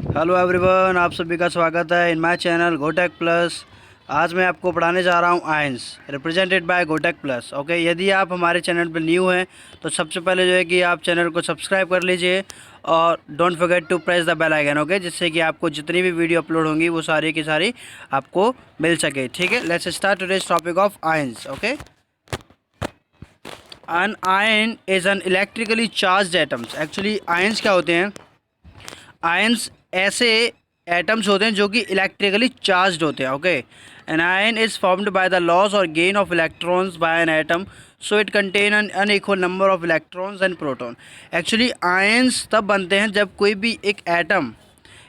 Hello everyone, आप सभी का स्वागत है इन माय चैनल गोटेक प्लस। आज मैं आपको पढ़ाने जा रहा हूँ आयंस रिप्रेजेंटेड बाय गोटेक प्लस। ओके, यदि आप हमारे चैनल पर न्यू हैं तो सबसे पहले जो है कि आप चैनल को सब्सक्राइब कर लीजिए और don't forget to press the bell icon. Okay, जिससे कि आपको जितनी भी वीडियो अपलोड होंगी वो सारी की सारी आपको मिल सके। ठीक है, let's start today's topic of ions. Okay, an ion is an electrically charged atoms। Actually ions क्या होते हैं? आयंस ऐसे एटम्स होते हैं जो कि इलेक्ट्रिकली चार्ज्ड होते हैं। Okay, an ion is formed by the loss और gain of electrons by an atom, so it contain an unequal number of electrons and proton. Actually ions तब बनते हैं जब कोई भी एक एटम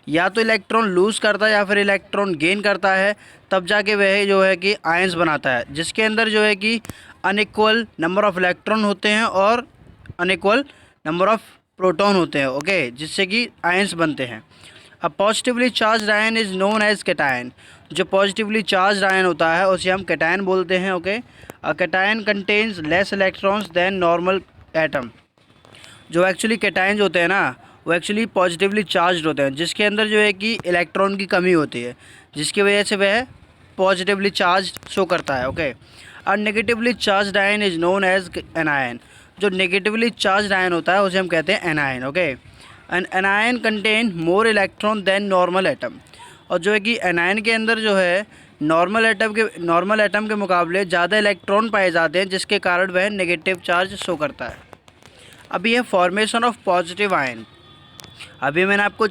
या तो इलेक्ट्रॉन लूज़ करता है या फिर इलेक्ट्रॉन गेन करता है, तब जाके वह जो है कि आयंस बनाता है, जिसके अंदर जो है कि अनइक्वल नंबर ऑफ इलेक्ट्रॉन होते हैं और अनइक्वल नंबर ऑफ प्रोटॉन होते हैं। ओके, जिससे कि आयंस बनते हैं। A positively charge ion is known as cation. जो पॉजिटिवली चार्ज आयन होता है उसे हम कैटायन बोलते हैं। Okay, a cation contains less electrons than normal atom. जो एक्चुअली कैटायंस होते हैं ना, वो एक्चुअली पॉजिटिवली चार्ज होते हैं, जिसके अंदर जो है कि इलेक्ट्रॉन की कमी होती है, जिसकी वजह से वह पॉजिटिवली चार्ज शो करता है। ओके, और negatively charge ion is known as anion. जो नेगेटिवली चार्ज आयन होता है उसे हम कहते हैं anion. Okay, an anion contain more electron than normal atom. और जो है कि एनायन के अंदर जो है नॉर्मल एटम के मुकाबले ज़्यादा इलेक्ट्रॉन पाए जाते हैं, जिसके कारण वह नेगेटिव चार्ज शो करता है। अभी है फॉर्मेशन ऑफ पॉजिटिव आयन। अभी मैंने आपको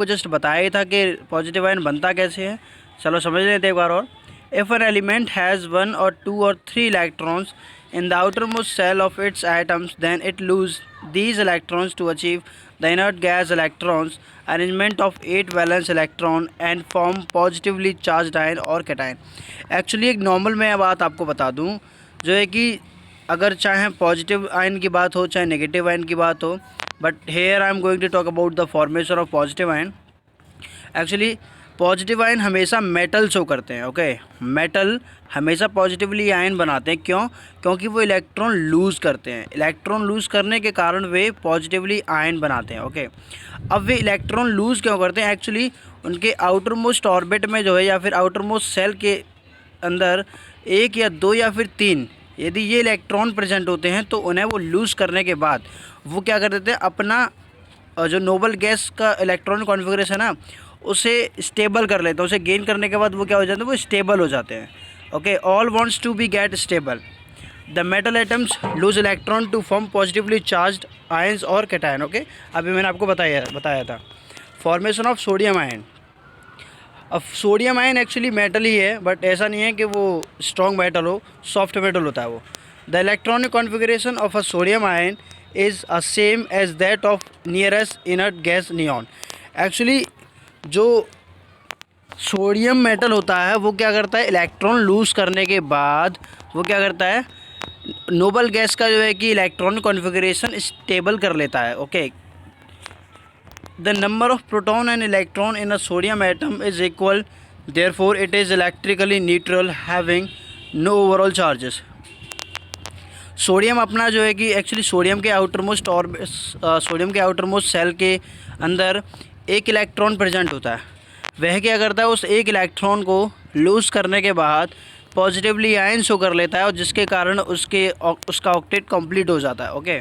जस्ट बताया ही था कि पॉजिटिव आयन बनता कैसे है। चलो समझ लेते एक बार और। If an element has 1 or 2 or 3 electrons in the outermost shell of its atoms, then it loses these electrons to achieve the inert gas electrons arrangement of 8 valence electron and form positively charged ion और cation। Actually एक normal मैं बात आपको बता दूं, जो है कि अगर चाहे पॉजिटिव आयन की बात हो चाहे नेगेटिव आयन की बात हो, but here I am going to talk about the formation of positive ion. Actually positive ion हमेशा मेटल शो करते हैं। ओके, मेटल हमेशा पॉजिटिवली आयन बनाते हैं। क्यों? क्योंकि वो इलेक्ट्रॉन लूज़ करते हैं। इलेक्ट्रॉन लूज़ करने के कारण वे पॉजिटिवली आयन बनाते हैं। ओके, अब वे इलेक्ट्रॉन लूज़ क्यों करते हैं? एक्चुअली उनके आउटर मोस्ट ऑर्बिट में जो है या फिर आउटर मोस्ट सेल के अंदर 1 या 2 या फिर 3 यदि ये इलेक्ट्रॉन प्रेजेंट होते हैं, तो उन्हें वो लूज़ करने के बाद वो क्या कर देते हैं, अपना जो नोबल गैस का इलेक्ट्रॉनिक कॉन्फ़िगरेशन है उसे स्टेबल कर लेते हैं। उसे गेन करने के बाद वो क्या हो जाते हैं, वो स्टेबल हो जाते हैं। Okay, all wants to be get stable. The metal atoms lose electron to form positively charged ions और कैटायन। ओके, अभी मैंने आपको बताया था फॉर्मेशन ऑफ सोडियम आयन। अब सोडियम आयन एक्चुअली मेटल ही है, बट ऐसा नहीं है कि वो स्ट्रॉन्ग मेटल हो, सॉफ्ट मेटल होता है वो। The electronic configuration of a sodium ion is a same as that of nearest inert gas neon. Actually जो सोडियम मेटल होता है वो क्या करता है, इलेक्ट्रॉन लूज़ करने के बाद वो क्या करता है, नोबल गैस का जो है कि इलेक्ट्रॉनिक कॉन्फ़िगरेशन स्टेबल कर लेता है। Okay, the number of proton and electron in a sodium atom is equal, therefore it is electrically neutral having no overall charges। Sodium अपना जो है कि एक्चुअली सोडियम के आउटर मोस्ट सेल के अंदर एक इलेक्ट्रॉन प्रेजेंट होता है। वह क्या करता है, उस एक इलेक्ट्रॉन को लूज़ करने के बाद पॉजिटिवली आयन शो कर लेता है, और जिसके कारण उसका ऑक्टेट कंप्लीट हो जाता है। Okay,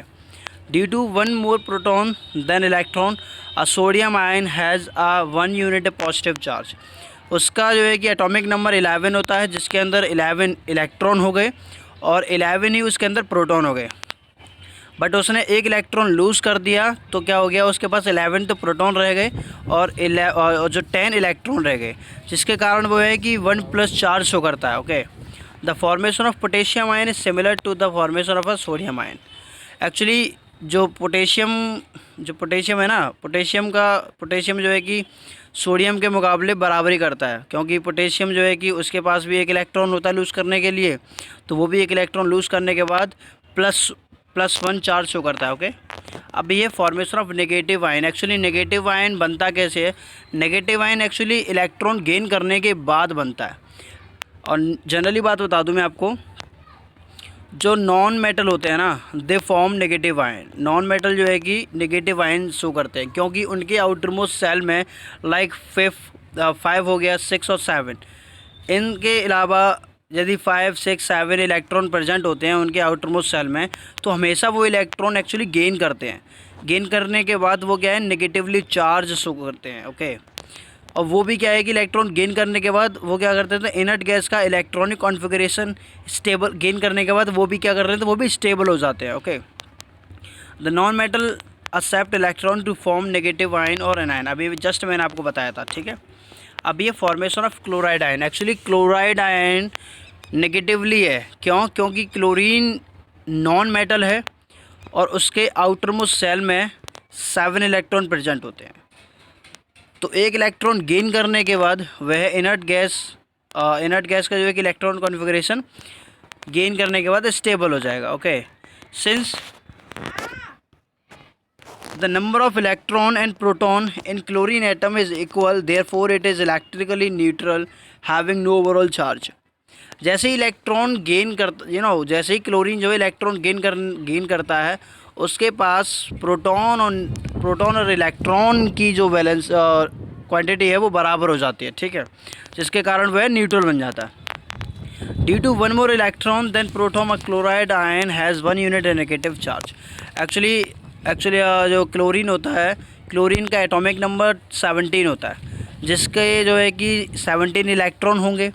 due to 1 more proton than electron, a sodium ion has a 1 unit positive charge। उसका जो है कि एटॉमिक नंबर 11 होता है, जिसके अंदर 11 इलेक्ट्रॉन हो गए और 11 ही उसके अंदर प्रोटॉन हो गए। बट उसने एक इलेक्ट्रॉन लूज़ कर दिया तो क्या हो गया, उसके पास 11 तो प्रोटॉन रह गए और जो 10 इलेक्ट्रॉन रह गए, जिसके कारण वो है कि 1+ चार्ज शो करता है। Okay, the formation of potassium ion is similar to the formation of a sodium ion. Actually जो पोटेशियम है ना, पोटेशियम जो है कि सोडियम के मुकाबले बराबरी करता है, क्योंकि पोटेशियम जो है कि उसके पास भी एक इलेक्ट्रॉन होता है लूज़ करने के लिए, तो वो भी एक इलेक्ट्रॉन लूज़ करने के बाद +1 चार्ज शो करता है। ओके, अब ये formation of negative ion. Actually negative ion बनता कैसे है? Negative ion actually electron gain करने के बाद बनता है। और जनरली बात बता दूं मैं आपको, जो नॉन मेटल होते हैं ना, they form negative ion. Non metal जो है कि नेगेटिव आयन शो करते हैं, क्योंकि उनके आउटरमोस्ट सेल में लाइक 5 हो गया, 6 और 7, इनके अलावा यदि 5, 6, 7 इलेक्ट्रॉन प्रेजेंट होते हैं उनके आउटरमोस्ट सेल में, तो हमेशा वो इलेक्ट्रॉन एक्चुअली गेन करते हैं। गेन करने के बाद वो क्या है, नेगेटिवली चार्ज शो करते हैं। ओके, और वो भी क्या है कि इलेक्ट्रॉन गेन करने के बाद वो क्या करते थे, इनर्ट गैस का इलेक्ट्रॉनिक कॉन्फ़िगरेशन स्टेबल, गेन करने के बाद वो भी क्या कर रहे थे, वो भी स्टेबल हो जाते हैं। Okay, the non metal accept electron to form negative ion और एनायन। अभी जस्ट मैंने आपको बताया था, ठीक है। अब ये formation of chloride ion, actually chloride ion negatively है, क्यों? क्योंकि क्लोरीन नॉन मेटल है और उसके आउटरमोस्ट सेल में 7 इलेक्ट्रॉन प्रेजेंट होते हैं। तो एक इलेक्ट्रॉन गेन करने के बाद वह इनर्ट गैस का जो है कि इलेक्ट्रॉन कॉन्फ़िगरेशन गेन करने के बाद स्टेबल हो जाएगा। Okay, since the number of electron and proton in chlorine atom is equal, therefore it is electrically neutral, having no overall charge. जैसे ही इलेक्ट्रॉन गेन करता, जैसे ही क्लोरीन जो है इलेक्ट्रॉन गेन करता है, उसके पास प्रोटॉन और इलेक्ट्रॉन की जो बैलेंस क्वांटिटी है वो बराबर हो जाती है, ठीक है, जिसके कारण वह न्यूट्रल बन जाता है। Due to one more electron than proton, chloride ion has 1 unit negative charge. Actually जो क्लोरीन होता है, क्लोरीन का एटॉमिक नंबर 17 होता है, जिसके जो है कि 17 इलेक्ट्रॉन होंगे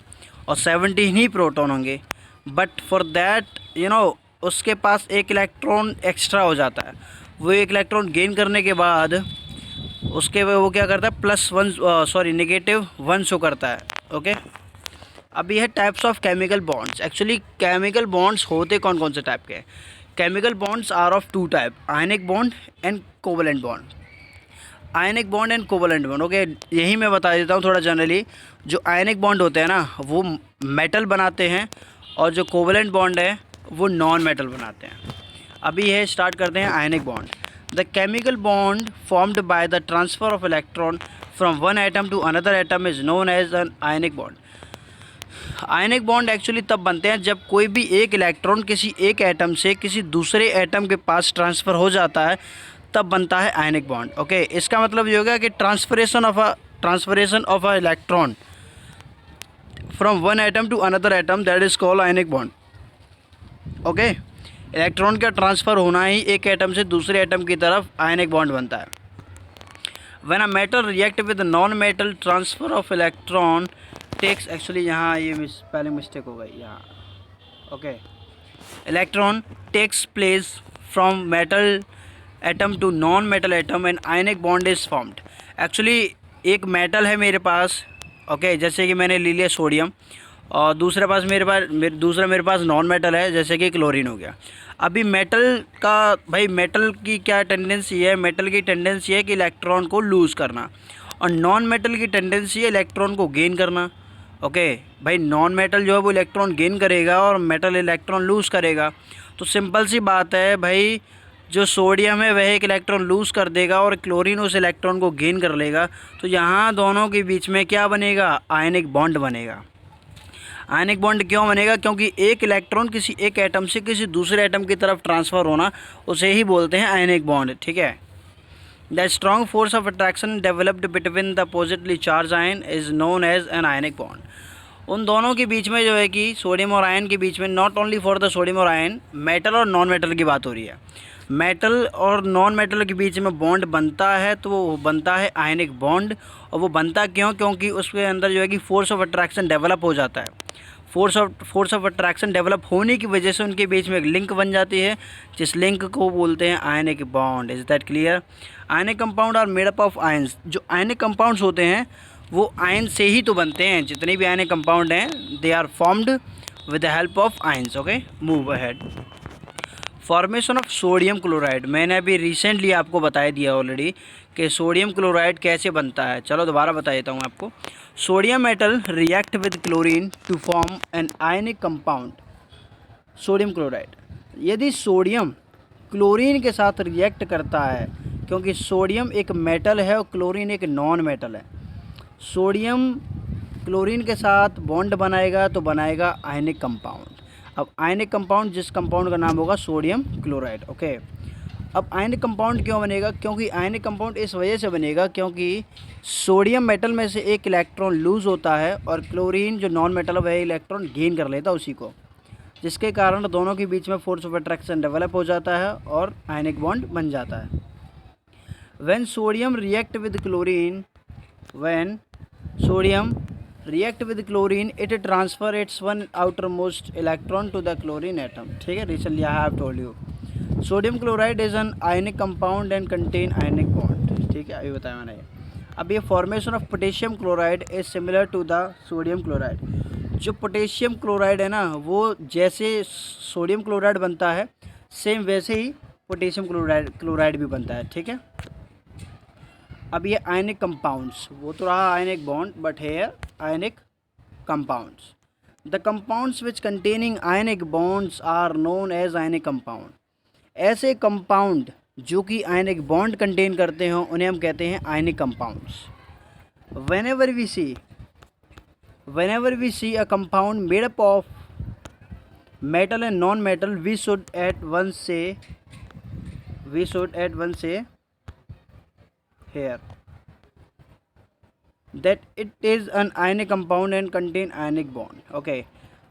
और 17 ही प्रोटॉन होंगे। बट फॉर दैट उसके पास एक इलेक्ट्रॉन एक्स्ट्रा हो जाता है। वो एक इलेक्ट्रॉन गेन करने के बाद उसके वो क्या करता है, -1 शो करता है। ओके, अब ये है types of chemical bonds. Actually chemical bonds होते कौन कौन से टाइप के हैं? Chemical bonds are of 2 type, ionic bond and covalent bond. Ionic bond and covalent bond, okay, यही मैं बता देता हूँ थोड़ा जनरली। जो आयनिक बॉन्ड होते हैं ना, वो मेटल बनाते हैं, और जो कोवलेंट बॉन्ड है वो नॉन मेटल बनाते हैं। अभी ये स्टार्ट करते हैं ionic bond. The chemical bond formed by the transfer of electron from one atom to another atom is known as an ionic bond. Ionic bond actually तब बनते हैं जब कोई भी एक इलेक्ट्रॉन किसी एक एटम से किसी दूसरे एटम के पास ट्रांसफ़र हो जाता है, तब बनता है आयनिक बॉन्ड। ओके, इसका मतलब ये होगा कि transferation of a electron from one atom to another atom, that is called ionic bond. Okay, electron का ट्रांसफ़र होना ही एक एटम से दूसरे एटम की तरफ आयनिक बॉन्ड बनता है। When a metal react with non metal, transfer of electron takes, actually यहाँ ये पहले मिस्टेक हो गई यहाँ। Okay, electron takes place from metal atom to non metal atom and ionic bond is formed. Actually एक metal है मेरे पास, okay, जैसे कि मैंने ले लिया सोडियम, और दूसरे मेरे पास नॉन मेटल है, जैसे कि क्लोरीन हो गया। अभी मेटल की क्या टेंडेंसी है? मेटल की टेंडेंसी है कि इलेक्ट्रॉन को लूज़ करना, और नॉन मेटल की टेंडेंसी है इलेक्ट्रॉन को गेन करना। ओके भाई, नॉन मेटल जो है वो इलेक्ट्रॉन गेन करेगा और मेटल इलेक्ट्रॉन लूज़ करेगा। तो सिंपल सी बात है भाई, जो सोडियम है वह एक इलेक्ट्रॉन लूज़ कर देगा और क्लोरीन उस इलेक्ट्रॉन को गेन कर लेगा। तो यहाँ दोनों के बीच में क्या बनेगा? आयनिक बॉन्ड बनेगा। आयनिक बॉन्ड क्यों बनेगा? क्योंकि एक इलेक्ट्रॉन किसी एक एटम से किसी दूसरे एटम की तरफ ट्रांसफ़र होना, उसे ही बोलते हैं आयनिक बॉन्ड, ठीक है। The strong force of attraction developed between the positively charge ion is known as an ionic bond. उन दोनों के बीच में जो है कि सोडियम और आयन के बीच में, not only for the sodium और आयन, मेटल और नॉन मेटल की बात हो रही है। मेटल और नॉन मेटल के बीच में बॉन्ड बनता है तो वो बनता है आयनिक बॉन्ड। और वो बनता क्यों? क्योंकि उसके अंदर जो है कि फोर्स ऑफ अट्रैक्शन डेवलप हो जाता है। फोर्स ऑफ अट्रैक्शन डेवलप होने की वजह से उनके बीच में एक लिंक बन जाती है, जिस लिंक को बोलते हैं ionic bond. Is that clear? Ionic compound are made up of ions. जो आयनिक कंपाउंड्स होते हैं वो आयन से ही तो बनते हैं। जितने भी आयनिक कंपाउंड हैं, they are formed with the help of ions. Okay, move ahead. Formation of sodium chloride, मैंने अभी रिसेंटली आपको बता दिया ऑलरेडी कि सोडियम क्लोराइड कैसे बनता है। चलो दोबारा बता देता हूँ आपको। Sodium metal react with chlorine to form an ionic compound sodium chloride. यदि सोडियम क्लोरीन के साथ रिएक्ट करता है, क्योंकि सोडियम एक मेटल है और क्लोरीन एक नॉन मेटल है, सोडियम क्लोरीन के साथ बॉन्ड बनाएगा तो बनाएगा आयनिक कंपाउंड। अब आयनिक कंपाउंड, जिस कंपाउंड का नाम होगा सोडियम क्लोराइड। ओके, अब आयनिक कंपाउंड क्यों बनेगा? क्योंकि आयनिक कंपाउंड इस वजह से बनेगा क्योंकि सोडियम मेटल में से एक इलेक्ट्रॉन लूज़ होता है और क्लोरीन जो नॉन मेटल है वह इलेक्ट्रॉन गेन कर लेता है उसी को, जिसके कारण दोनों के बीच में फोर्स ऑफ अट्रैक्शन डेवलप हो जाता है और आयनिक बॉन्ड बन जाता है। When sodium react with chlorine, when sodium react with chlorine, it transfer its one outermost electron to the chlorine atom। ठीक है, recently I have told you sodium chloride is an ionic compound and contain ionic bond। ठीक है, अभी बताया मैंने। अब ये formation of potassium chloride is similar to the sodium chloride. जो पोटेशियम क्लोराइड है ना, वो जैसे सोडियम क्लोराइड बनता है सेम वैसे ही पोटेशियम क्लोराइड भी बनता है। ठीक है, अब ये आयनिक कंपाउंड्स, वो तो रहा ionic bond, but here ionic compounds. The compounds which containing ionic bonds are known as ionic compound. ऐसे कंपाउंड जो कि आयनिक बॉन्ड कंटेन करते हों उन्हें हम कहते हैं ionic compounds. whenever we see a compound made up of metal and non metal, we should at once say here that it is an ionic compound and contain ionic bond। okay,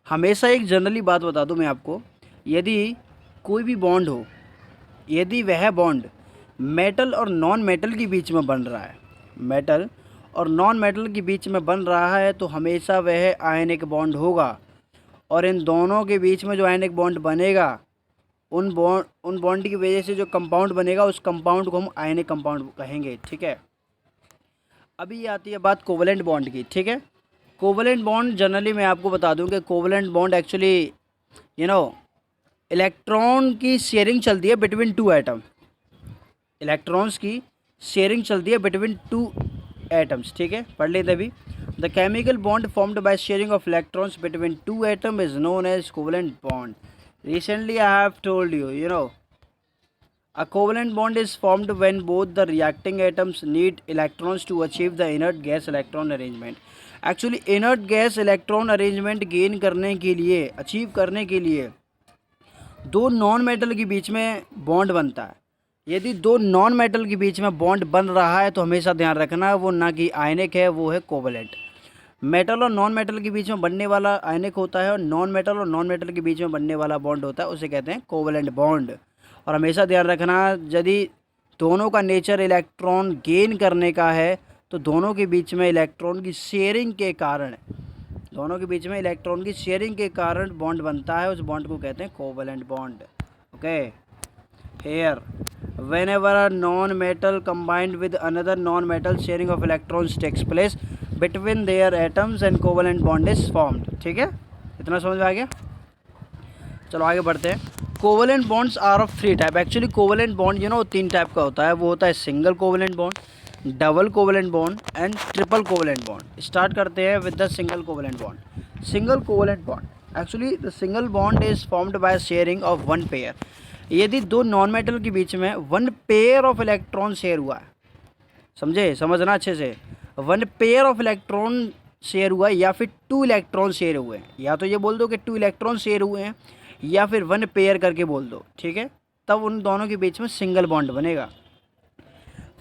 हमेशा एक generally बात बता दूं मैं आपको, यदि कोई भी बॉन्ड हो, यदि वह बॉन्ड मेटल और नॉन मेटल के बीच में बन रहा है, मेटल और नॉन मेटल के बीच में बन रहा है, तो हमेशा वह आयनिक बॉन्ड होगा। और इन दोनों के बीच में जो आयनिक बॉन्ड बनेगा, उन बॉन्ड की वजह से जो कंपाउंड बनेगा, उस कंपाउंड को हम आयनिक कंपाउंड कहेंगे। ठीक है, अभी ये आती है बात कोवलेंट बॉन्ड की। ठीक है, कोवलेंट बॉन्ड जनरली मैं आपको बता दूं कि कोवलेंट बॉन्ड एक्चुअली इलेक्ट्रॉन की शेयरिंग चलती है बिटवीन टू एटम। इलेक्ट्रॉन्स की शेयरिंग चलती है बिटवीन टू एटम्स। ठीक है, पढ़ लेते अभी। The chemical bond formed by sharing of electrons between two atom is known as covalent bond. Recently I have told you, a covalent bond is formed when both the reacting atoms need electrons to achieve the inert gas electron arrangement। Actually inert gas electron arrangement gain करने के लिए, achieve करने के लिए दो non metal के बीच में बॉन्ड बनता है। यदि दो नॉन मेटल के बीच में बॉन्ड बन रहा है तो हमेशा ध्यान रखना वो ना कि आयनिक है, वो है कोवलेंट। मेटल और नॉन मेटल के बीच में बनने वाला आयनिक होता है और नॉन मेटल के बीच में बनने वाला बॉन्ड होता है, उसे कहते हैं कोवलेंट बॉन्ड। और हमेशा ध्यान रखना, यदि दोनों का नेचर इलेक्ट्रॉन गेन करने का है तो दोनों के बीच में इलेक्ट्रॉन की शेयरिंग के कारण बॉन्ड बनता है, उस बॉन्ड को कहते हैं covalent bond. Okay, here whenever a non-metal combined with another non-metal sharing of electrons takes place between their atoms and covalent bond is formed। ठीक है, इतना समझ में आ गया? चलो आगे बढ़ते हैं। Covalent bonds are of three type. Actually covalent bond तीन टाइप का होता है। वो होता है single covalent bond, double covalent bond and triple covalent bond. Start करते हैं with the single covalent bond. Single covalent bond, actually the single bond is formed by sharing of one pair. यदि दो नॉन मेटल के बीच में one pair of electron share हुआ है, समझना अच्छे से, one pair of electron share हुआ है या फिर टू इलेक्ट्रॉन शेयर हुए हैं, या तो ये बोल दो कि टू इलेक्ट्रॉन शेयर हुए हैं या फिर वन पेयर करके बोल दो। ठीक है, तब उन दोनों के बीच में सिंगल बॉन्ड बनेगा।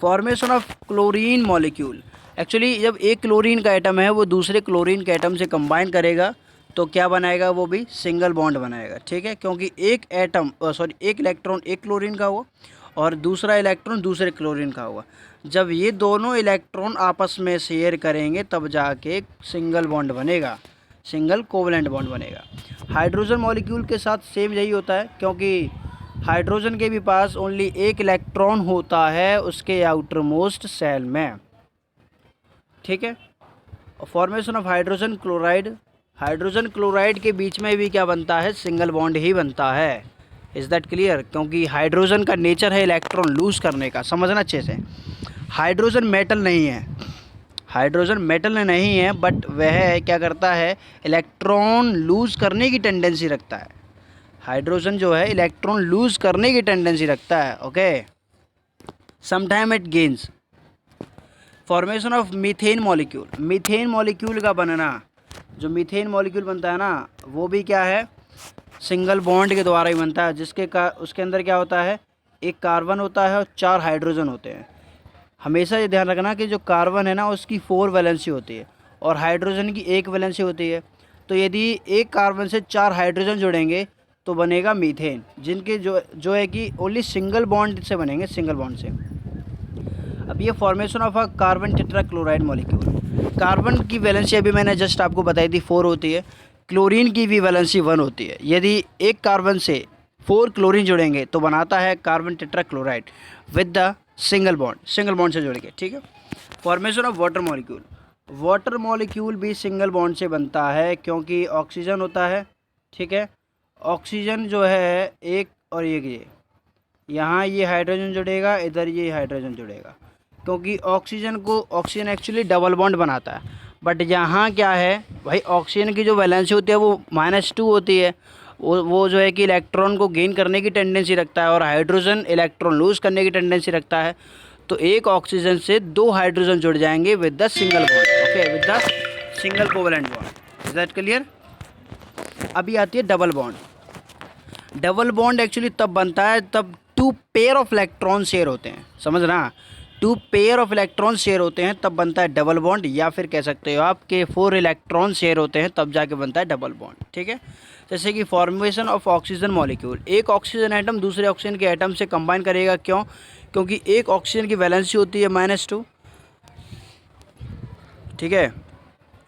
Formation of chlorine molecule, actually जब एक क्लोरीन का एटम है वो दूसरे क्लोरीन के एटम से कंबाइन करेगा तो क्या बनाएगा, वो भी सिंगल बॉन्ड बनाएगा। ठीक है, क्योंकि एक इलेक्ट्रॉन एक क्लोरीन का हुआ और दूसरा इलेक्ट्रॉन दूसरे क्लोरीन का हुआ। जब ये दोनों इलेक्ट्रॉन आपस में शेयर करेंगे तब जाके सिंगल बॉन्ड बनेगा, सिंगल कोवलेंट बॉन्ड बनेगा। हाइड्रोजन मॉलिक्यूल के साथ सेम यही होता है, क्योंकि हाइड्रोजन के भी पास ओनली एक इलेक्ट्रॉन होता है उसके आउटर मोस्ट सेल में। ठीक है, फॉर्मेशन ऑफ हाइड्रोजन क्लोराइड के बीच में भी क्या बनता है, सिंगल बॉन्ड ही बनता है। Is that clear? क्योंकि हाइड्रोजन का नेचर है इलेक्ट्रॉन लूज़ करने का, समझना अच्छे से। हाइड्रोजन मेटल नहीं है, बट वह क्या करता है, इलेक्ट्रॉन लूज़ करने की टेंडेंसी रखता है। हाइड्रोजन जो है इलेक्ट्रॉन लूज़ करने की टेंडेंसी रखता है। Okay, sometime it gains. Formation of methane molecule का बनना, जो मीथेन मॉलिक्यूल बनता है ना, वो भी क्या है, सिंगल बॉन्ड के द्वारा ही बनता है, उसके अंदर क्या होता है, एक कार्बन होता है और 4 हाइड्रोजन होते हैं। हमेशा ये ध्यान रखना कि जो कार्बन है ना उसकी 4 वैलेंसी होती है और हाइड्रोजन की 1 वैलेंसी होती है। तो यदि एक कार्बन से 4 हाइड्रोजन जुड़ेंगे तो बनेगा मीथेन, जिनके जो है कि ओनली सिंगल बॉन्ड से बनेंगे, सिंगल बॉन्ड से। अब ये formation of a carbon tetrachloride molecule. Carbon की वैलेंसी अभी मैंने जस्ट आपको बताई थी 4 होती है, क्लोरीन की भी वैलेंसी 1 होती है। यदि एक कार्बन से 4 क्लोरीन जुड़ेंगे तो बनाता है carbon tetrachloride with the single bond से जुड़ के, ठीक है। Formation of water molecule. Water molecule भी सिंगल बॉन्ड से बनता है क्योंकि ऑक्सीजन होता है, ठीक है। ऑक्सीजन जो है एक और एक, ये यहाँ ये हाइड्रोजन जुड़ेगा, इधर ये हाइड्रोजन जुड़ेगा, क्योंकि ऑक्सीजन एक्चुअली डबल बॉन्ड बनाता है। बट यहाँ क्या है भाई, ऑक्सीजन की जो वैलेंसी होती है वो -2 होती है। वो जो है कि इलेक्ट्रॉन को गेन करने की टेंडेंसी रखता है और हाइड्रोजन इलेक्ट्रॉन लूज़ करने की टेंडेंसी रखता है। तो एक ऑक्सीजन से 2 हाइड्रोजन जुड़ जाएंगे with the single bond, okay, with the single covalent bond. Is that clear? अभी आती है double bond. Double bond actually तब बनता है तब 2 पेयर ऑफ इलेक्ट्रॉन शेयर होते हैं, समझना, 2 पेयर ऑफ इलेक्ट्रॉन शेयर होते हैं तब बनता है डबल बॉन्ड, या फिर कह सकते हो आप कि 4 इलेक्ट्रॉन शेयर होते हैं तब जाके बनता है डबल बॉन्ड, ठीक है। जैसे कि फॉर्मेशन ऑफ ऑक्सीजन मॉलिक्यूल। एक ऑक्सीजन एटम दूसरे ऑक्सीजन के एटम से कंबाइन करेगा, क्यों? क्योंकि एक ऑक्सीजन की वैलेंसी होती है -2, ठीक है,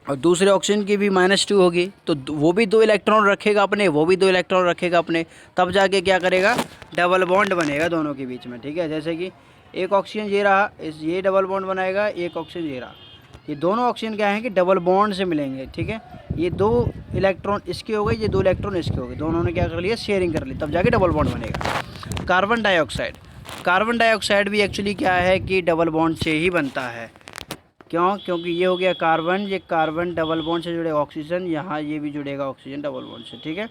और दूसरे ऑक्सीजन की भी -2 होगी, तो वो भी 2 इलेक्ट्रॉन रखेगा अपने, वो भी 2 इलेक्ट्रॉन रखेगा अपने, तब जाके क्या करेगा, डबल बॉन्ड बनेगा दोनों के बीच में, ठीक है। जैसे कि एक ऑक्सीजन ये रहा, ये डबल बॉन्ड बनाएगा, एक ऑक्सीजन ये रहा, ये दोनों ऑक्सीजन क्या है कि डबल बॉन्ड से मिलेंगे, ठीक है। ये 2 इलेक्ट्रॉन इसके हो गए, ये 2 इलेक्ट्रॉन इसके हो गए, दोनों ने क्या कर लिया, शेयरिंग कर ली, तब जाके डबल बॉन्ड बनेगा। Carbon dioxide. कार्बन डाइऑक्साइड भी एक्चुअली क्या है कि डबल बॉन्ड से ही बनता है, क्यों? क्योंकि ये हो गया कार्बन, ये कार्बन डबल बॉन्ड से जुड़ेगा ऑक्सीजन, यहाँ ये भी जुड़ेगा ऑक्सीजन डबल बॉन्ड से, ठीक है।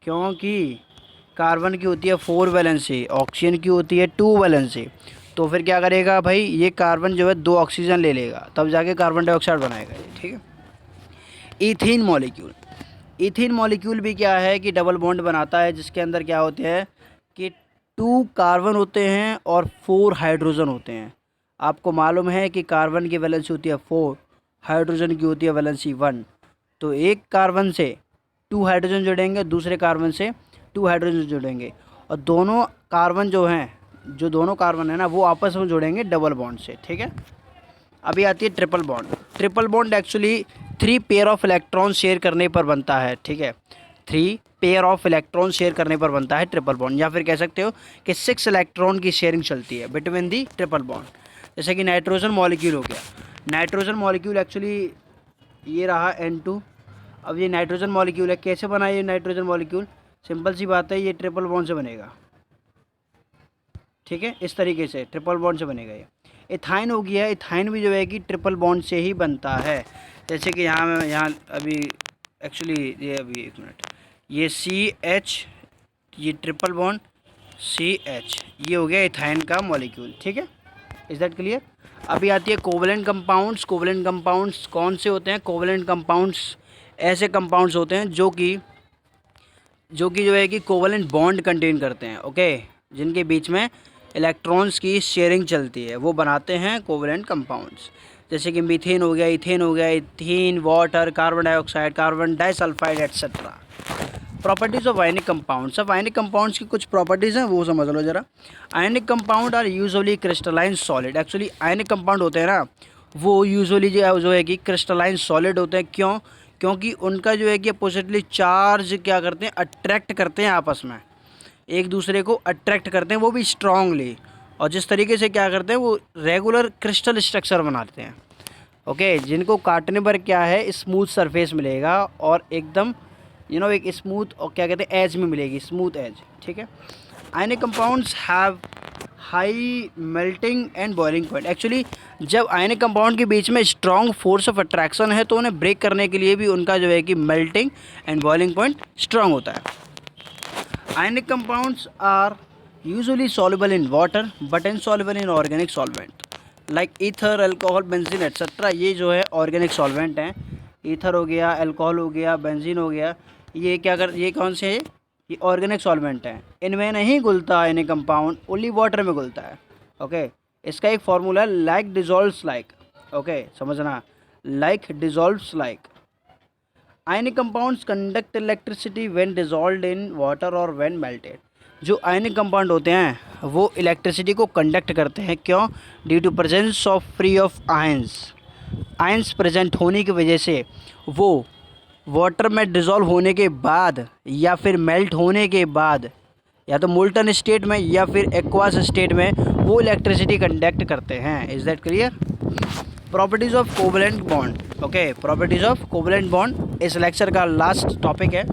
क्योंकि कार्बन की होती है 4 वैलेंसी, ऑक्सीजन की होती है 2 वैलेंसी, तो फिर क्या करेगा भाई, ये कार्बन जो है 2 ऑक्सीजन ले लेगा, तब जाके कार्बन डाइऑक्साइड बनाएगा ये, ठीक है। Ethene molecule. ईथीन मॉलिक्यूल भी क्या है कि डबल बॉन्ड बनाता है, जिसके अंदर क्या होते हैं कि 2 कार्बन होते हैं और 4 हाइड्रोजन होते हैं। आपको मालूम है कि कार्बन की वैलेंसी होती है 4, हाइड्रोजन की होती है वैलेंसी 1, तो एक कार्बन से 2 हाइड्रोजन जुड़ेंगे, दूसरे कार्बन से 2 हाइड्रोजन जुड़ेंगे, और दोनों कार्बन जो हैं, जो दोनों कार्बन है ना, वो आपस में जुड़ेंगे डबल बॉन्ड से, ठीक है। अभी आती है triple bond. Triple bond actually 3 pair of electron share करने पर बनता है, ठीक है। 3 पेयर ऑफ इलेक्ट्रॉन शेयर करने पर बनता है ट्रिपल बॉन्ड, या फिर कह सकते हो कि 6 इलेक्ट्रॉन की शेयरिंग चलती है बिटवीन दी ट्रिपल बॉन्ड। जैसे कि नाइट्रोजन मॉलिक्यूल हो गया, नाइट्रोजन मॉलिक्यूल एक्चुअली ये रहा N2। अब ये नाइट्रोजन मॉलिक्यूल है, कैसे बना ये नाइट्रोजन मॉलिक्यूल? सिंपल सी बात है, ये ट्रिपल बॉन्ड से बनेगा, ठीक है, इस तरीके से ट्रिपल बॉन्ड से बनेगा। ये इथाइन हो गया, इथाइन भी जो है कि ट्रिपल बॉन्ड से ही बनता है। जैसे कि यहाँ अभी एक्चुअली ये अभी 1 मिनट, ये CH, ये ट्रिपल बॉन्ड CH, ये हो गया इथाइन का मॉलिक्यूल, ठीक है। Is that clear? अभी आती है कोवलेंट कंपाउंड्स। कोवलेंट कंपाउंड्स कौन से होते हैं? कोवलेंट कंपाउंड्स ऐसे कंपाउंड्स होते हैं जो कि जो है कि कोवलेंट बॉन्ड कंटेन करते हैं, ओके, जिनके बीच में इलेक्ट्रॉन्स की शेयरिंग चलती है, वो बनाते हैं कोवलेंट कंपाउंड्स। जैसे कि मीथेन हो गया, इथेन हो गया, ethene, water, carbon dioxide, carbon disulphide etcetera. Properties of ionic compounds. अब आयनिक कंपाउंड्स की कुछ प्रॉपर्टीज़ हैं, वो समझ लो ज़रा। Ionic compound are usually crystalline solid. Actually ionic compound होते हैं ना, वो यूजुअली जो है कि क्रिस्टलाइन सॉलिड होते हैं। क्यों? क्योंकि उनका जो है कि पॉजिटिवली चार्ज क्या करते हैं, अट्रैक्ट करते हैं, आपस में एक दूसरे को अट्रैक्ट करते हैं, वो भी स्ट्रांगली, और जिस तरीके से क्या करते हैं, वो रेगुलर क्रिस्टल स्ट्रक्चर बनाते हैं, ओके, जिनको काटने पर क्या है, स्मूथ सरफेस मिलेगा और एकदम एक स्मूथ, और क्या कहते हैं, एज में मिलेगी, स्मूथ एज, ठीक है। Ionic compounds have high melting and boiling point. Actually जब आयनिक कंपाउंड के बीच में स्ट्रॉन्ग फोर्स ऑफ अट्रैक्शन है, तो उन्हें ब्रेक करने के लिए भी उनका जो है कि melting and boiling point strong होता है। Ionic compounds are usually soluble in water but insoluble in organic solvent like ether, alcohol, benzene etc. ये जो है ऑर्गेनिक सॉल्वेंट हैं। ईथर हो गया, अल्कोहल हो गया, बेंजीन हो गया, ये कौन से हैं? ये ऑर्गेनिक सॉल्वेंट है, इनमें नहीं घुलता एनी कंपाउंड, ओनली वाटर में घुलता है। ओके, इसका एक फार्मूला है लाइक डिजॉल्व्स लाइक। ओके, समझना, like dissolves like. Ionic compounds conduct electricity when dissolved in water और व्हेन मेल्टेड। जो आयनिक कंपाउंड होते हैं वो इलेक्ट्रिसिटी को कंडक्ट करते हैं, क्यों? Due to presence of free of ions. Ions present होने की वजह से वो वाटर में डिज़ोल्व होने के बाद या फिर मेल्ट होने के बाद, या तो मोल्टन स्टेट में या फिर एक्वास स्टेट में, वो इलेक्ट्रिसिटी कंडक्ट करते हैं। Is that clear? Properties of covalent bond. Okay, properties of covalent bond इस लेक्चर का लास्ट टॉपिक है।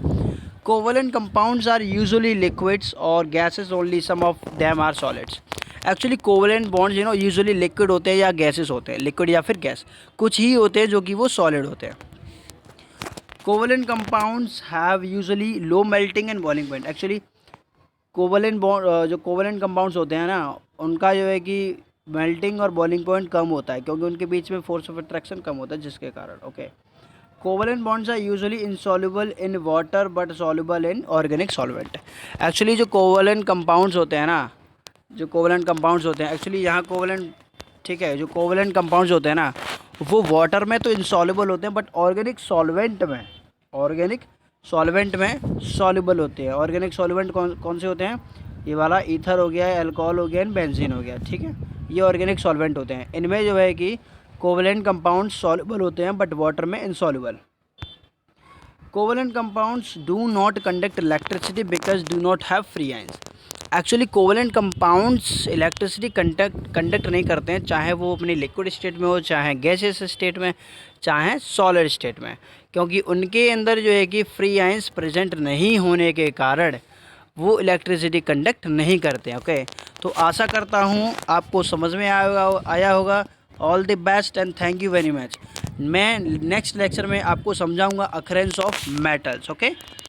Covalent compounds are usually liquids और gases, only some of them are solids. Actually covalent bonds usually liquid होते हैं या gases होते हैं, liquid या फिर गैस, कुछ ही होते हैं जो कि वो सॉलिड होते हैं। Covalent compounds have usually low melting and boiling point. Actually covalent bond, जो कोवलेंट कंपाउंड्स होते हैं ना, उनका जो है कि मेल्टिंग और बॉइलिंग पॉइंट कम होता है, क्योंकि उनके बीच में फोर्स ऑफ अट्रैक्शन कम होता है, जिसके कारण। Okay, covalent bonds are usually insoluble in water but soluble in organic solvent. Actually जो कोवलेंट कंपाउंड्स होते हैं ना, जो कोवलेंट कंपाउंड्स होते हैं, एक्चुअली यहाँ कोवलेंट, ठीक है, जो कोवलेंट कंपाउंड्स होते हैं ना, वो वाटर में तो इनसॉल्युबल होते हैं, बट ऑर्गेनिक सॉल्वेंट में सॉल्युबल होते हैं। ऑर्गेनिक सॉल्वेंट कौन से होते हैं? ये वाला ईथर हो गया, अल्कोहल हो गया, एंड बेंजीन हो गया। ठीक है, ये ऑर्गेनिक सॉल्वेंट होते हैं। इनमें जो है कि कोवलेंट कंपाउंड सॉल्युबल होते हैं बट वाटर में insoluble. Covalent compounds do not conduct electricity because do not have free ions. Actually covalent compounds electricity conduct नहीं करते हैं, चाहे वो अपनी लिक्विड स्टेट में हो, चाहे गैसेस स्टेट में, चाहे सॉलिड स्टेट में, क्योंकि उनके अंदर जो है कि फ्री आयंस प्रेजेंट नहीं होने के कारण वो इलेक्ट्रिसिटी कंडक्ट नहीं करते हैं। ओके, तो आशा करता हूँ आपको समझ में आया होगा। All the best and thank you very much. मैं नेक्स्ट लेक्चर में आपको समझाऊंगा अकरेंस ऑफ मेटल्स। ओके।